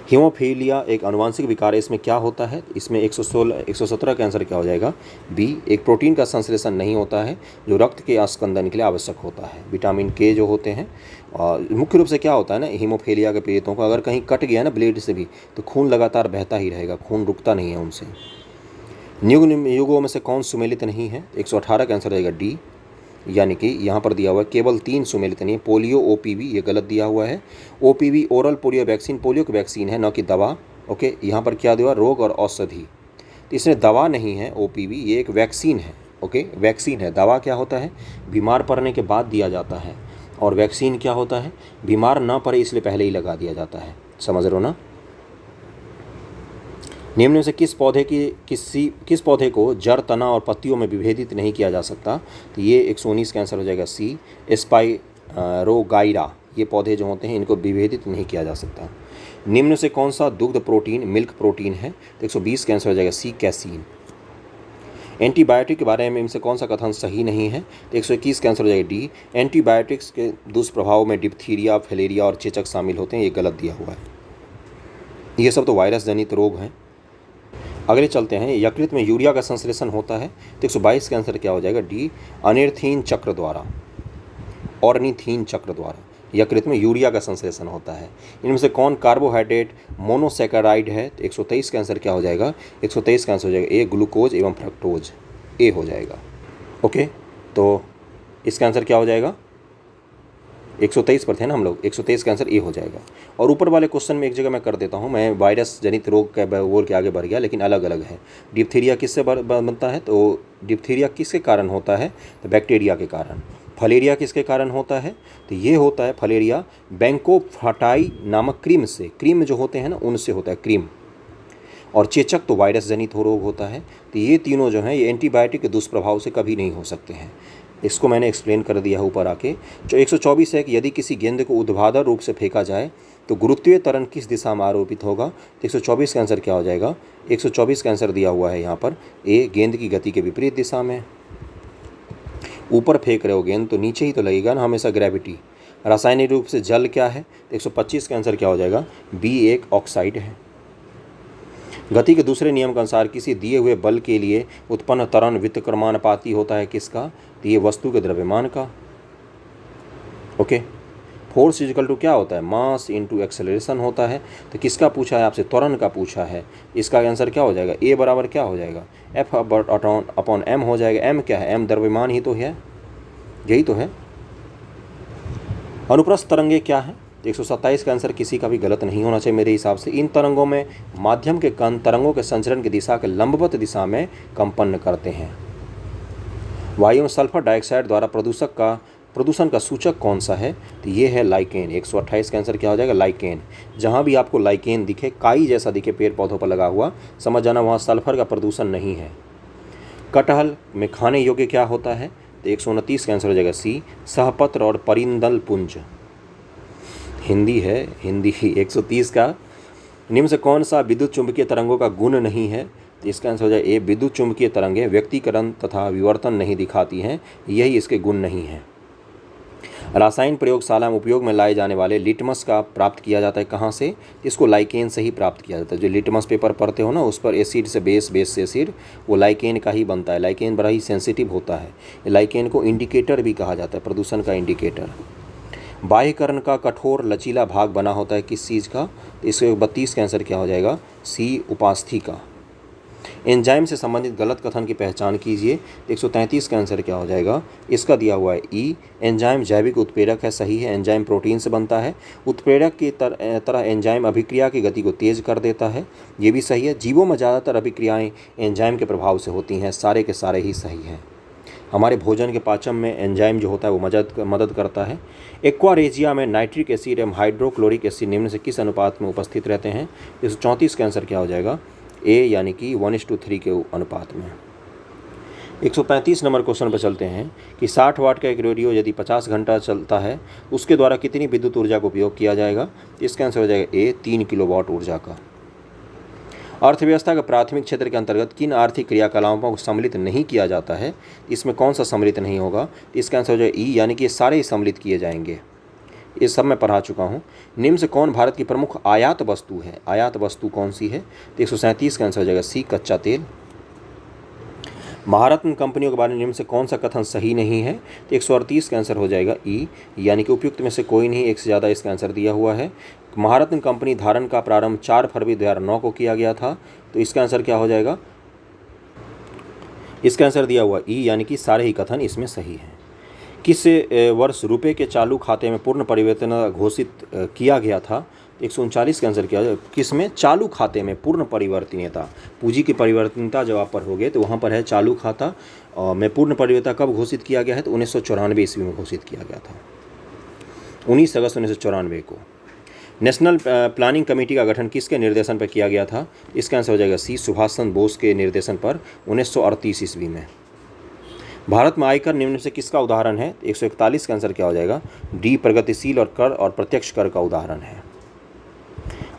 हीमोफीलिया एक आनुवांशिक विकार है, इसमें क्या होता है, इसमें 117 का आंसर क्या हो जाएगा, B। एक प्रोटीन का संश्लेषण नहीं होता है जो रक्त के स्कंदन के लिए आवश्यक होता है। विटामिन K जो होते हैं, और मुख्य रूप से क्या होता है ना, हीमोफीलिया के पीड़ितों को अगर कहीं कट गया ना ब्लेड से भी, तो खून लगातार बहता ही रहेगा, खून रुकता नहीं है उनसे। निम्न युगों में से कौन सुमेलित नहीं है, 118 का आंसर रहेगा D। यानी कि यहाँ पर दिया हुआ है केवल 3 सुमेलित नहीं है, पोलियो, OPV, ये गलत दिया हुआ है। OPV oral polio vaccine, polio की वैक्सीन है, न कि दवा। ओके, यहाँ पर क्या दिया, रोग और औषधि, तो इसमें दवा नहीं है OPV, ये एक वैक्सीन है। ओके, वैक्सीन है। दवा क्या होता है, बीमार पड़ने के बाद दिया जाता है, और वैक्सीन क्या होता है, बीमार ना पड़े इसलिए पहले ही लगा दिया जाता है। समझ रहे हो ना। निम्न में से किस पौधे को जड़, तना और पत्तियों में विभेदित नहीं किया जा सकता, तो ये 119 का आंसर हो जाएगा C। स्पाइरोगाइरा, ये पौधे जो होते हैं इनको विभेदित नहीं किया जा सकता। निम्न से कौन सा दुग्ध प्रोटीन मिल्क प्रोटीन है, तो 120 का आंसर हो जाएगा C, कैसीन। एंटीबायोटिक के बारे में इनसे कौन सा कथन सही नहीं है, तो 121 का आंसर हो जाएगा D। एंटीबायोटिक्स के दुष्प्रभाव में डिप्थीरिया, फैलेरिया और चेचक शामिल होते हैं, ये गलत दिया हुआ है। ये सब तो वायरस जनित रोग हैं। अगले चलते हैं, यकृत में यूरिया का संश्लेषण होता है, तो 122 का आंसर क्या हो जाएगा D। ऑर्निथीन चक्र द्वारा, ऑर्निथीन चक्र द्वारा यकृत में यूरिया का संश्लेषण होता है। इनमें से कौन कार्बोहाइड्रेट मोनोसैकेराइड है, तो 123 का आंसर क्या हो जाएगा, 123 का आंसर हो जाएगा A, ग्लूकोज एवं फ्रक्टोज, A हो जाएगा। ओके, तो इसका आंसर क्या हो जाएगा, 123 पर थे ना हम लोग, 123 का आंसर A हो जाएगा। और ऊपर वाले क्वेश्चन में एक जगह मैं कर देता हूँ, मैं वायरस जनित रोग का बोल के आगे बढ़ गया, लेकिन अलग अलग है। डिप्थीरिया किससे बनता है, तो डिप्थीरिया किसके कारण होता है, तो बैक्टीरिया के कारण। फलेरिया किसके कारण होता है, तो ये होता है फलेरिया बैंकोफाटाई नामक क्रीम से, क्रीम जो होते हैं ना उनसे होता है, क्रीम। और चेचक तो वायरस जनित रोग होता है। तो ये तीनों जो हैं ये एंटीबायोटिक के दुष्प्रभाव से कभी नहीं हो सकते हैं। इसको मैंने एक्सप्लेन कर दिया है ऊपर आके। जो 124 है कि यदि किसी गेंद को ऊर्ध्वाधर रूप से फेंका जाए तो गुरुत्वीय त्वरण किस दिशा में आरोपित होगा, तो 124 का आंसर क्या हो जाएगा, 124 का आंसर दिया हुआ है यहाँ पर A, गेंद की गति के विपरीत दिशा में। ऊपर फेंक रहे हो गेंद तो नीचे ही तो लगेगा ना हमेशा, ग्रेविटी। रासायनिक रूप से जल क्या है, तो 125 का आंसर क्या हो जाएगा B, एक ऑक्साइड है। गति के दूसरे नियम के अनुसार किसी दिए हुए बल के लिए उत्पन्न त्वरण व्युत्क्रमानुपाती होता है किसका, तो ये वस्तु के द्रव्यमान का। ओके, फोर्स इक्वल टू क्या होता है, मास इनटू एक्सेलरेशन होता है। तो किसका पूछा है आपसे, त्वरण का पूछा है। इसका आंसर क्या हो जाएगा, A बराबर क्या हो जाएगा F अपॉन M हो जाएगा। M क्या है, M द्रव्यमान ही तो है, यही तो है। अनुप्रस्थ तरंगे क्या है, 127 का आंसर किसी का भी गलत नहीं होना चाहिए मेरे हिसाब से। इन तरंगों में माध्यम के कण तरंगों के संचरण की दिशा के लंबवत दिशा में कंपन करते हैं। वायु में सल्फर डाइऑक्साइड द्वारा प्रदूषण का सूचक कौन सा है, तो ये है लाइकेन। 128 का आंसर क्या हो जाएगा, लाइकेन। जहाँ भी आपको लाइकेन दिखे, काई जैसा दिखे पेड़ पौधों पर लगा हुआ, समझ जाना वहाँ सल्फर का प्रदूषण नहीं है। कटहल में खाने योग्य क्या होता है, तो 129 का आंसर हो जाएगा C, सहपत्र और परिंदल पुंज। हिंदी है, हिंदी 130 का। निम्न से कौन सा विद्युत चुंबकीय तरंगों का गुण नहीं है, तो इसका आंसर हो जाए A, विद्युत चुंबकीय तरंगें व्यक्तीकरण तथा विवर्तन नहीं दिखाती हैं, यही इसके गुण नहीं है। रासायन प्रयोगशाला में उपयोग में लाए जाने वाले लिटमस का प्राप्त किया जाता है कहाँ से, इसको लाइकेन से ही प्राप्त किया जाता है। जो लिटमस पेपर पढ़ते हो ना, उस पर एसिड से बेस, बेस से एसिड, वो लाइकेन का ही बनता है। लाइकेन बड़ा ही सेंसिटिव होता है। लाइकेन को इंडिकेटर भी कहा जाता है, प्रदूषण का इंडिकेटर। बाह्यकर्ण का कठोर लचीला भाग बना होता है किस चीज़ का, तो इसके 32 का आंसर क्या हो जाएगा C, उपास्थि का। एंजाइम से संबंधित गलत कथन की पहचान कीजिए। 133 का आंसर क्या हो जाएगा? इसका दिया हुआ है ई। एंजाइम जैविक उत्प्रेरक है, सही है। एंजाइम प्रोटीन से बनता है। उत्प्रेरक की तरह एंजाइम अभिक्रिया की गति को तेज कर देता है, ये भी सही है। जीवों में ज़्यादातर अभिक्रियाएं एंजाइम के प्रभाव से होती हैं, सारे के सारे ही सही हैं। हमारे भोजन के पाचन में एंजाइम जो होता है वो मदद करता है। एक्वारेजिया में नाइट्रिक एसिड एवं हाइड्रोक्लोरिक एसिड निम्न से किस अनुपात में उपस्थित रहते हैं? 134 का आंसर क्या हो जाएगा? ए, यानी कि 1:3 के अनुपात में। 135 नंबर क्वेश्चन पर चलते हैं कि 60 वाट का एक रेडियो यदि 50 घंटा चलता है उसके द्वारा कितनी विद्युत ऊर्जा का उपयोग किया जाएगा? इसका आंसर हो जाएगा ए, 3 किलोवाट ऊर्जा का। अर्थव्यवस्था के प्राथमिक क्षेत्र के अंतर्गत किन आर्थिक क्रियाकलापों को सम्मिलित नहीं किया जाता है? इसमें कौन सा सम्मिलित नहीं होगा? इसका आंसर हो जाएगा ई, यानी कि ये सारे ही सम्मिलित किए जाएंगे। ये सब मैं पढ़ा चुका हूँ। निम्न से कौन भारत की प्रमुख आयात वस्तु है? आयात वस्तु कौन सी है? तो 137 का आंसर हो जाएगा सी, कच्चा तेल। महारत्न कंपनियों के बारे में निम्न से कौन सा कथन सही नहीं है? तो 138 का आंसर हो जाएगा ई, यानी कि उपयुक्त में से कोई नहीं, एक से ज़्यादा इसका आंसर दिया हुआ है। महारत्न कंपनी धारण का प्रारंभ 4 फरवरी 2009 को किया गया था, तो इसका आंसर क्या हो जाएगा? इसका आंसर दिया हुआ ई, यानी कि सारे ही कथन इसमें सही हैं। किस वर्ष रुपए के चालू खाते में पूर्ण परिवर्तन घोषित किया गया था? 139 का आंसर क्या? किस में? चालू खाते में पूर्ण परिवर्तनीयता, पूंजी की परिवर्तनीयता जब आप पढ़ोगे तो वहाँ पर है चालू खाता में पूर्ण परिवर्तनीयता कब घोषित किया गया है? तो 1994 ईस्वी में घोषित किया गया था, 19 अगस्त 1994 को। नेशनल प्लानिंग कमेटी का गठन किसके निर्देशन पर किया गया था? इसका आंसर हो जाएगा सी, सुभाष चंद्र बोस के निर्देशन पर 1938 ईस्वी में। भारत में आयकर निम्न से किसका उदाहरण है? 141 का आंसर क्या हो जाएगा? डी, प्रगतिशील और कर और प्रत्यक्ष कर का उदाहरण है।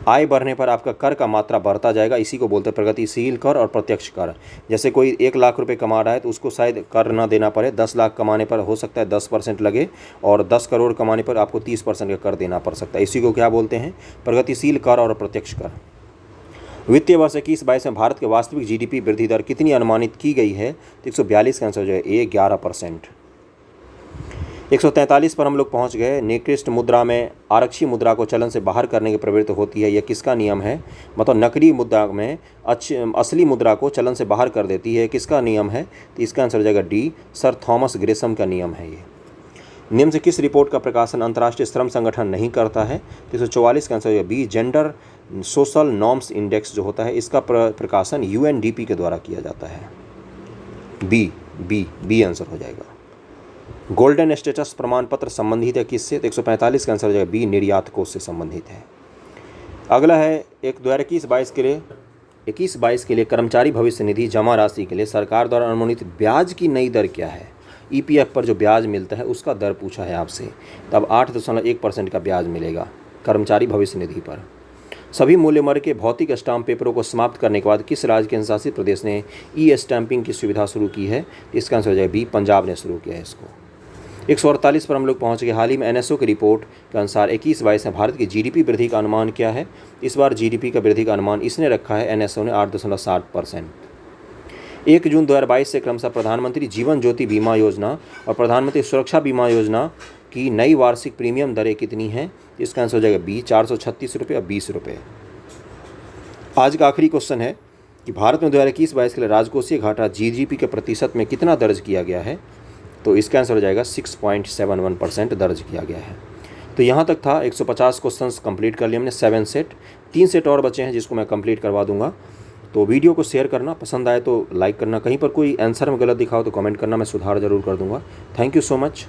आय बढ़ने पर आपका कर का मात्रा बढ़ता जाएगा, इसी को बोलते हैं प्रगतिशील कर और प्रत्यक्ष कर। जैसे कोई 1 लाख रुपए कमा रहा है तो उसको शायद कर ना देना पड़े, 10 लाख कमाने पर हो सकता है 10% लगे, और 10 करोड़ कमाने पर आपको 30% का कर देना पड़ सकता है। इसी को क्या बोलते हैं? प्रगतिशील कर और प्रत्यक्ष कर। वित्तीय वर्ष 21-22 में भारत के वास्तविक जीडीपी वृद्धि दर कितनी अनुमानित की गई है? तो 142 का आंसर हो जाएगा ए, 11%। 143 पर हम लोग पहुंच गए। निकृष्ट मुद्रा में आरक्षी मुद्रा को चलन से बाहर करने की प्रवृत्ति होती है, यह किसका नियम है? मतलब नकली मुद्रा में असली मुद्रा को चलन से बाहर कर देती है, किसका नियम है? तो इसका आंसर हो जाएगा डी, सर थॉमस ग्रेसम का नियम है ये। निम्न से किस रिपोर्ट का प्रकाशन अंतर्राष्ट्रीय श्रम संगठन नहीं करता है? 144 का आंसर हो जाएगा B, gender social norms index जो होता है इसका प्रकाशन यूएनडीपी के द्वारा किया जाता है। बी आंसर हो जाएगा। गोल्डन स्टेटस प्रमाण पत्र संबंधित है किससे? तो 145 का आंसर हो जाएगा बी, निर्यात कोष से संबंधित है। अगला है 2021-22 के लिए कर्मचारी भविष्य निधि जमा राशि के लिए सरकार द्वारा अनुमानित ब्याज की नई दर क्या है? ईपीएफ पर जो ब्याज मिलता है उसका दर पूछा है आपसे, तब 8.1% का ब्याज मिलेगा कर्मचारी भविष्य निधि पर। सभी मूल्यवर्ग के भौतिक स्टाम्प पेपरों को समाप्त करने के बाद किस राज्य के शासित प्रदेश ने ई स्टैंपिंग की सुविधा शुरू की है? इसका आंसर हो जाएगा बी, पंजाब ने शुरू किया है इसको। 148 पर हम लोग पहुंच गए। हाल ही में एनएसओ की रिपोर्ट के अनुसार 21-22 में भारत की जीडीपी वृद्धि का अनुमान क्या है? इस बार जीडीपी का वृद्धि का अनुमान इसने रखा है, एनएसओ ने 8.7%। 1 जून 2022 से क्रमशः प्रधानमंत्री जीवन ज्योति बीमा योजना और प्रधानमंत्री सुरक्षा बीमा योजना की नई वार्षिक प्रीमियम दरें कितनी हैं? इसका आंसर हो जाएगा बी, 436 रुपये और 20 रुपये। आज का आखिरी क्वेश्चन है कि भारत में 2021-22 के लिए राजकोषीय घाटा जीडीपी के प्रतिशत में कितना दर्ज किया गया है? तो इसका आंसर हो जाएगा 6.71% दर्ज किया गया है। तो यहाँ तक था। 150 क्वेश्चंस कंप्लीट कर लिए हमने, 7 सेट, 3 सेट और बचे हैं जिसको मैं कंप्लीट करवा दूंगा। तो वीडियो को शेयर करना, पसंद आए तो लाइक करना, कहीं पर कोई आंसर में गलत दिखा हो तो कमेंट करना, मैं सुधार ज़रूर कर दूंगा। Thank you so much.